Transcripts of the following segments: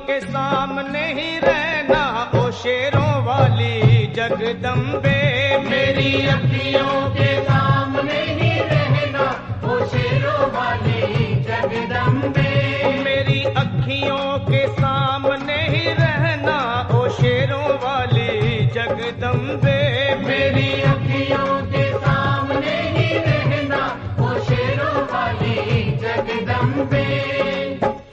के सामने ही रहना ओ शेरों वाली जगदम्बे। मेरी अखियों के सामने ही रहना ओ शेरों वाली जगदम्बे। मेरी अखियों के सामने ही रहना ओ शेरों वाली जगदम्बे। मेरी अखियों के सामने ही रहना ओ शेरों वाली जगदम्बे।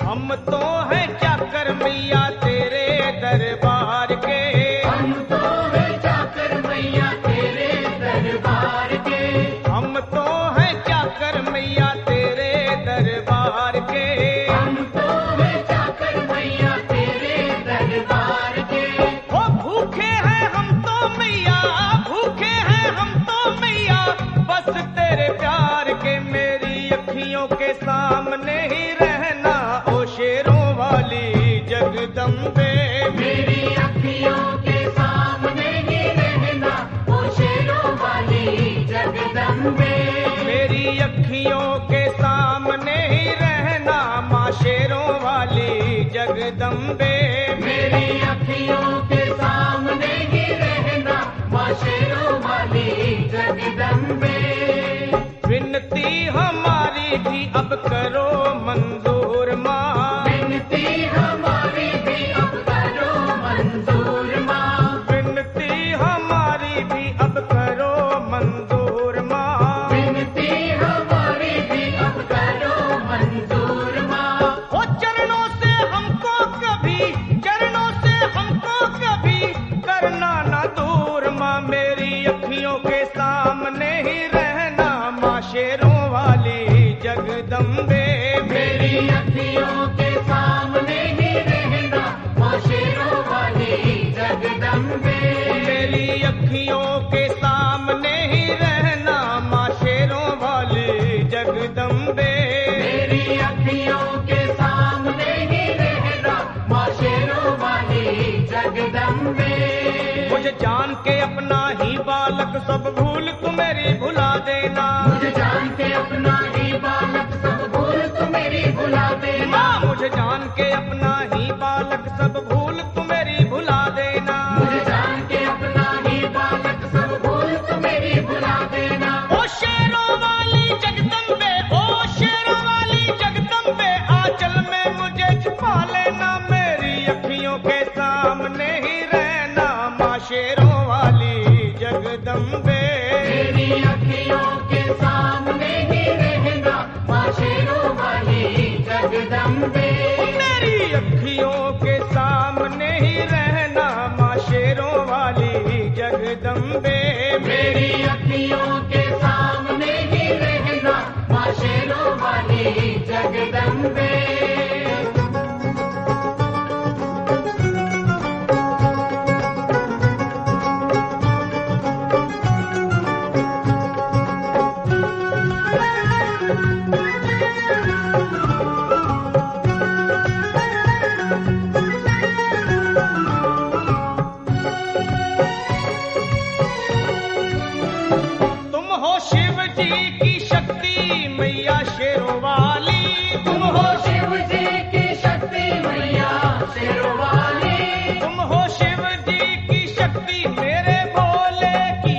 हम तो हैं चाकर मैया तेरे दरबार के। हम तो हैं चाकर मैया तेरे दरबार के। हम तो हैं चाकर मैया तेरे दरबार के। हम तो हैं चाकर मैया तेरे दरबार के। ओ भूखे हैं हम तो मैया, भूखे हैं हम तो मैया, बस तेरे प्यार के। मेरी अखियों के सामने ही रहना ओ शेरों वाली जगदम्बे। मेरी अखियों के सामने ही रहना ओ शेरों वाली जगदम्बे। मेरी अखियों के सामने ही रहना माँ शेरों वाली जगदम्बे। मेरी अखियों के सामने ही रहना माँ शेरों वाली जगदम्बे। विनती हमारी भी अब करो मंजूर माँ। विनती हमारी भी अब करो मंजूर माँ। विनती हमारी भी अब करो मंजूर माँ। विनती हमारी भी अब करो मंजूर माँ। ओ चरणों से हमको कभी, चरणों से हमको कभी करना ना दूर माँ। मेरी अखियों के सामने ही रहना माँ शेरों वाली जगदम्बे। मेरी अखियों के सामने ही रहना माँ शेरों वाली जगदम्बे। मेरी अखियों के सामने ही रहना माँ शेरों वाली जगदम्बे। मेरी अखियों के सामने ही रहना माँ शेरों वाली जगदम्बे। मुझे जान के अपना ही बालक सब भूल तू मेरी भुला देना। मुझे जान के अपना ही बालक सब भूल तू मेरी भुला देना। माँ मुझे जान के अपना ही बालक सब भूल तू मेरी भुला देना। मुझे जान के अपना ही बालक सब भूल तू मेरी भुला देना। ओ शेरों वाली जगदम्बे, ओ शेरों वाली जगदम्बे, आंचल में मुझे छुपा लेना। मेरी अखियों के सामने ही रहना माँ शेरों वाली जगदम्बे। मेरी अखियों के सामने ही रहना माँ शेरों वाली जगदम्बे। मेरी अखियों के सामने ही रहना माँ शेरों वाली जगदम्बे। मेरी अखियों के सामने ही रहना माँ शेरों वाली जगदम्बे। तुम हो शिव जी की शक्ति मैया शेरों वाली। तुम हो शिव जी की शक्ति मैया शेरों वाली। तुम हो शिव जी की शक्ति मेरे भोले की,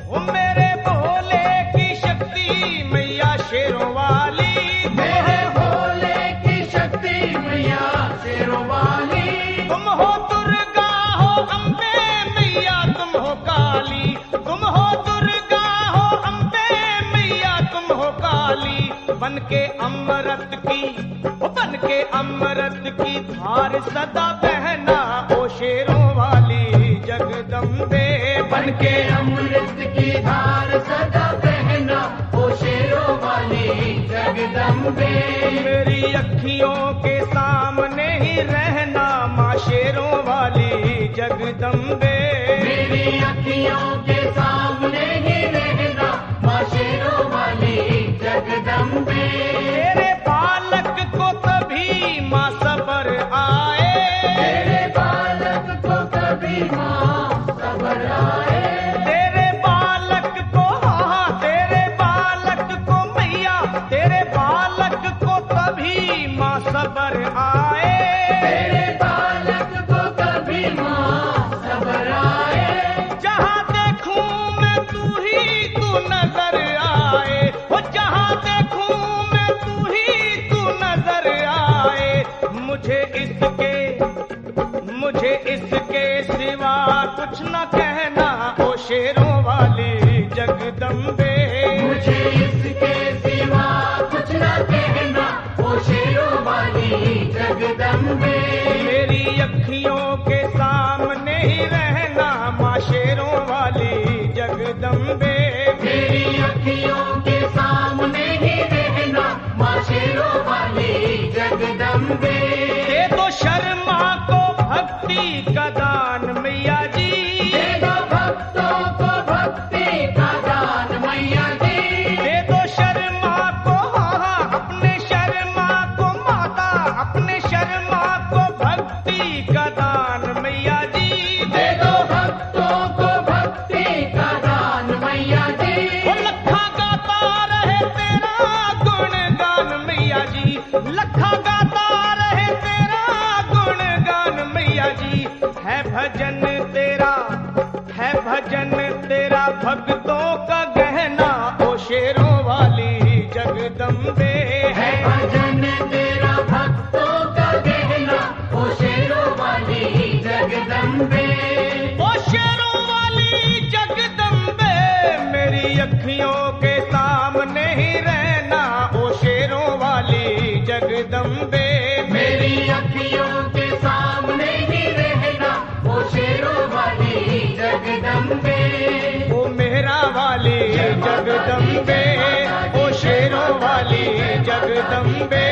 वो मेरे भोले की शक्ति मैया शेरों वाली। मेरे भोले की शक्ति मैया शेरों वाली। तुम हो दुर्गा हो अम्बे मैया, तुम हो काली। तुम हो दुर्गा हो अम्बे मैया, तुम हो काली। बन के अमृत की, ओ बन के अमृत की धार सदा बहना ओ शेरों वाली जगदम्बे। बन के अमृत की धार सदा बहना ओ शेरों वाली जगदम्बे। मेरी अखियों के सामने ही रहना माँ शेरों वाली जगदम्बे। मेरी अखियों के सामने ही रहना माँ शेरों वाली जगदम्बे। तेरे बालक को कभी माँ सबर आए। तेरे बालक को कभी माँ सबर आए। तेरे बालक को, हाँ तेरे बालक को मैया, तेरे बालक को कभी माँ सबर आए। तेरे बालक शेरों वाली जगदम्बे। मुझे इसके सिवा कुछ न कहना, ओ शेरों वाली जगदम्बे। मेरी अखियों के सामने ही रहना माँ शेरों वाली जगदम्बे। मेरी अखियों के सामने ही रहना, माँ शेरों वाली जगदम्बे। दे दो शर्मा को भक्ति का दान मैया जी, दे दो भक्तों को भक्ति का दान मैया जी। दे दो शर्मा को अपने शर्मा को माता, अपने शर्मा को भक्ति का दान मैया जी। दे दो भक्तों को भक्ति का दान मैया जी। वो लखा गाता रहे तेरा गुणगान मैया जी, लखा गाता रहे तेरा गुणगान मैया जी। है भजन तेरा, है भजन तेरा भक्तों का गहना ओ शेरों वाली जगदम्बे। है भजन तेरा भक्तों का गहना, ओ शेरों वाली जगदम्बे। ओ शेरों वाली जगदम्बे, मेरी अखियों के सामने ही रहना ओ शेरों वाली जगदम्बे। मेरी अखियों के सामने ही रहना, ओ शेरों वाली जगदम्बे। ओ मेहरा वाली जगदम्बे, ओ शेरों वाली जगदम्बे।